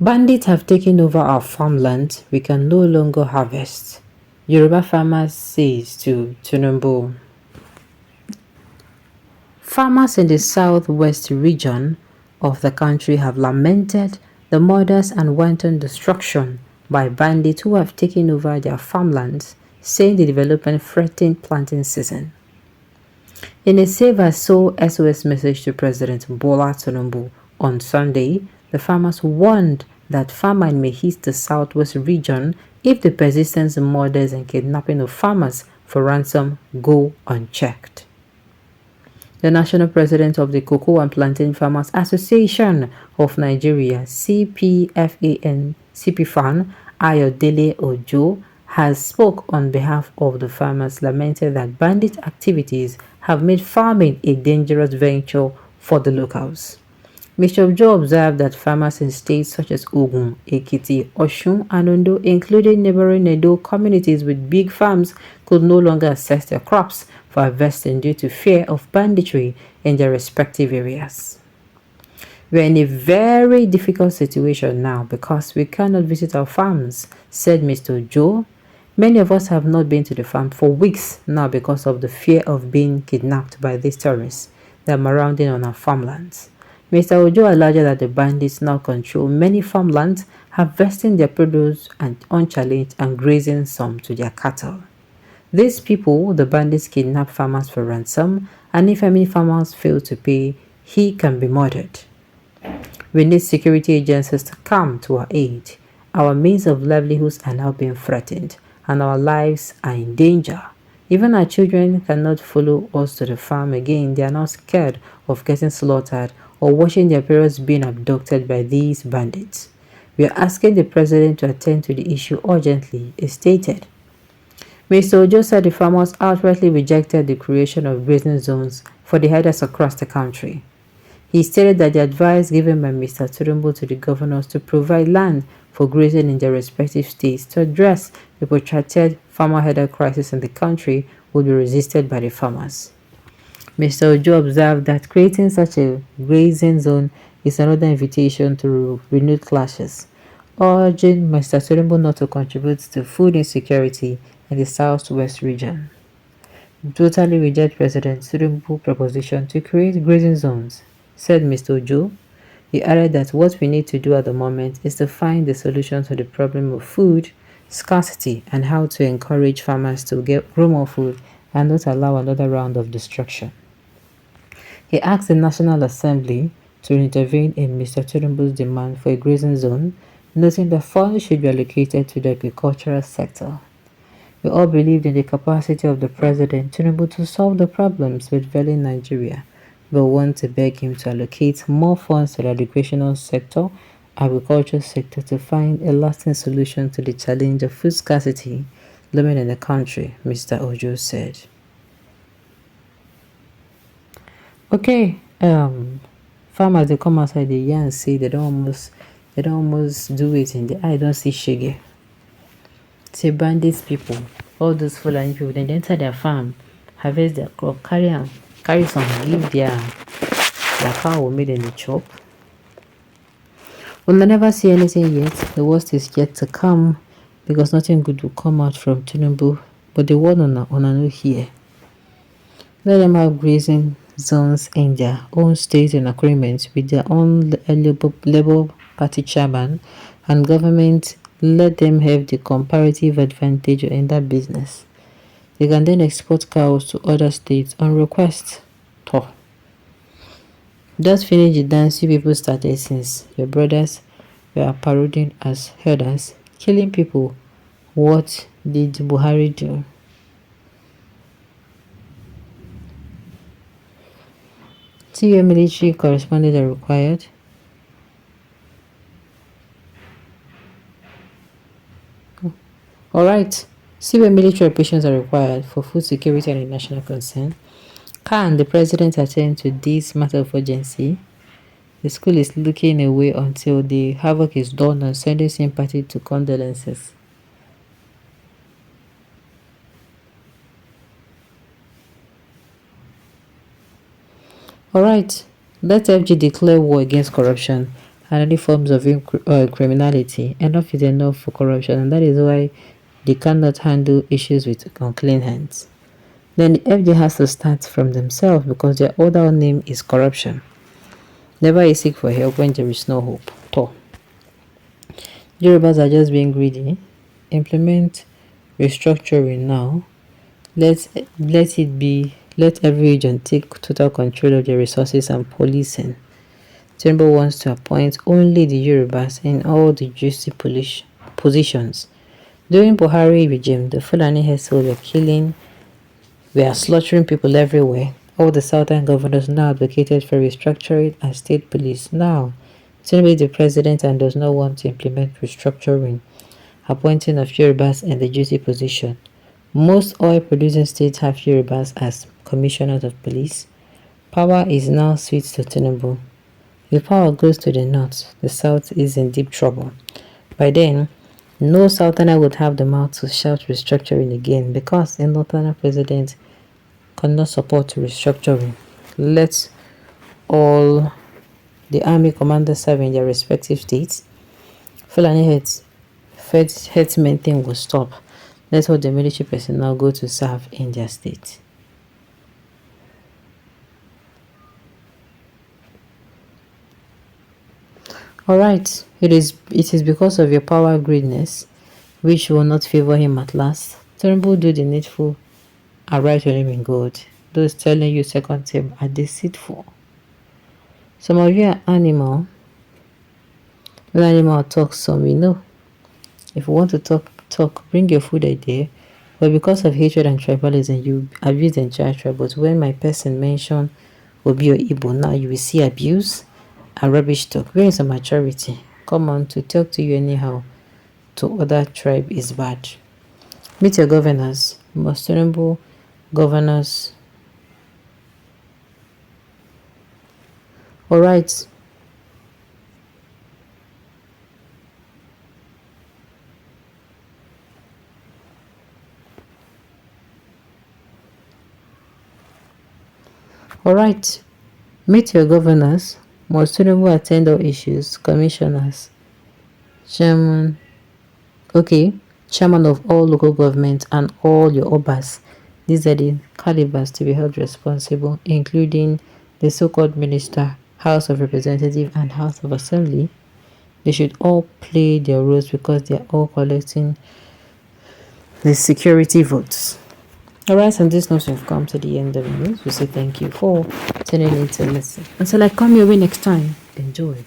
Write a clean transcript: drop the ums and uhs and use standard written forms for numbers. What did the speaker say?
Bandits have taken over our farmland. We can no longer harvest. Yoruba farmers says to TINUBU. Farmers in the southwest region of the country have lamented the murders and wanton destruction by bandits who have taken over their farmlands, saying the development threatened planting season. In a Save Our Soul SOS message to President Bola Tinubu on Sunday, the farmers warned that famine may hit the southwest region if the persistent murders and kidnapping of farmers for ransom go unchecked. The national president of the Cocoa and Plantain Farmers Association of Nigeria, CPFAN, Ayodele Ojo, has spoke on behalf of the farmers, lamented that bandit activities have made farming a dangerous venture for the locals. Mr. Ojo observed that farmers in states such as Ogun, Ekiti, Osun, and Ondo, including neighboring Edo communities with big farms, could no longer access their crops for harvesting due to fear of banditry in their respective areas. We are in a very difficult situation now because we cannot visit our farms, said Mr. Ojo. Many of us have not been to the farm for weeks now because of the fear of being kidnapped by these terrorists that are marauding on our farmlands. Mr. Ojo alleged that the bandits now control many farmlands, harvesting their produce unchallenged and grazing some to their cattle. These people, the bandits, kidnap farmers for ransom, and if any farmers fail to pay, he can be murdered. We need security agencies to come to our aid. Our means of livelihoods are now being threatened, and our lives are in danger. Even our children cannot follow us to the farm again. They are now scared of getting slaughtered or watching their parents being abducted by these bandits. We are asking the president to attend to the issue urgently, he stated. Mr. Ojo said the farmers outrightly rejected the creation of grazing zones for the herders across the country. He stated that the advice given by Mr. Tinubu to the governors to provide land for grazing in their respective states to address the protracted farmer-herder crisis in the country would be resisted by the farmers. Mr. Ojo observed that creating such a grazing zone is another invitation to renewed clashes, urging Mr. Tinubu not to contribute to food insecurity in the southwest region. We totally reject President Tinubu's proposition to create grazing zones, said Mr. Ojo. He added that what we need to do at the moment is to find the solution to the problem of food scarcity and how to encourage farmers to grow more food and not allow another round of destruction. He asked the National Assembly to intervene in Mr. Tinubu's demand for a grazing zone, noting that funds should be allocated to the agricultural sector. We all believed in the capacity of the President Tinubu to solve the problems befalling Nigeria, but want to beg him to allocate more funds to the educational sector, agriculture sector to find a lasting solution to the challenge of food scarcity looming in the country, Mr. Ojo said. Okay, farmers they come outside the year and say they don't almost do it in the I don't see shege. Say bandits people, all those Fulani people, they enter their farm, harvest their crop, carry some, give their cow will made in the chop. We'll never see anything yet. The worst is yet to come because nothing good will come out from Tinubu. But the word on no here. Let them have grazing zones in their own state in agreement with their own Labour Party chairman and government. Let them have the comparative advantage in that business. They can then export cows to other states on request. Just finish the dance you people started since your brothers were parading as herders, killing people. What did Buhari do? See your military correspondents are required. Alright, see where military operations are required for food security and national concern. Can the president attend to this matter of urgency? The school is looking away until the havoc is done and sending sympathy to condolences. Alright, let FG declare war against corruption and any forms of criminality. Enough is enough for corruption, and that is why they cannot handle issues with unclean hands. Then the FD has to start from themselves because their other name is corruption. Never you seek for help when there is no hope. Toh. Yorubas are just being greedy. Implement restructuring now. Let every region take total control of their resources and policing. Tinubu wants to appoint only the Yorubas in all the juicy positions. During Buhari regime, the Fulani Hessel were slaughtering people everywhere. All the southern governors now advocated for restructuring and state police. Now, Tinubu is the president and does not want to implement restructuring, appointing of Yorubas in the juicy position. Most oil-producing states have Yorubas as commissioners of police. Power is now switched to Tinubu. If power goes to the north, the south is in deep trouble. By then, no southerner would have the mouth to shout restructuring again because the northerner president cannot support restructuring. Let all the army commanders serve in their respective states. Fulani headsmen thing will stop. Let all the military personnel go to serve in their state. Alright, it is because of your power greediness, which will not favor him at last. Tinubu do the needful and right will him in God. Those telling you second term are deceitful. Some of you are animal. When animal talks, some we know. If you want to talk, bring your food idea. But because of hatred and tribalism, you abuse the entire tribe. But when my person mention Obi or Igbo, now you will see abuse and rubbish talk. Where is the maturity? Come on, to talk to you anyhow to other tribe is bad. Meet your governors. Most honorable governors. Alright. Alright. Meet your governors. Most honorable attend all issues. Commissioners. Chairman. Okay. Chairman of all local governments and all your obas. These are the calibers to be held responsible, including the so-called minister, House of Representatives, and House of Assembly. They should all play their roles because they are all collecting the security votes. Alright, on this note, we've come to the end of the news. We say thank you for tuning in to listen. Until I come your way next time, enjoy.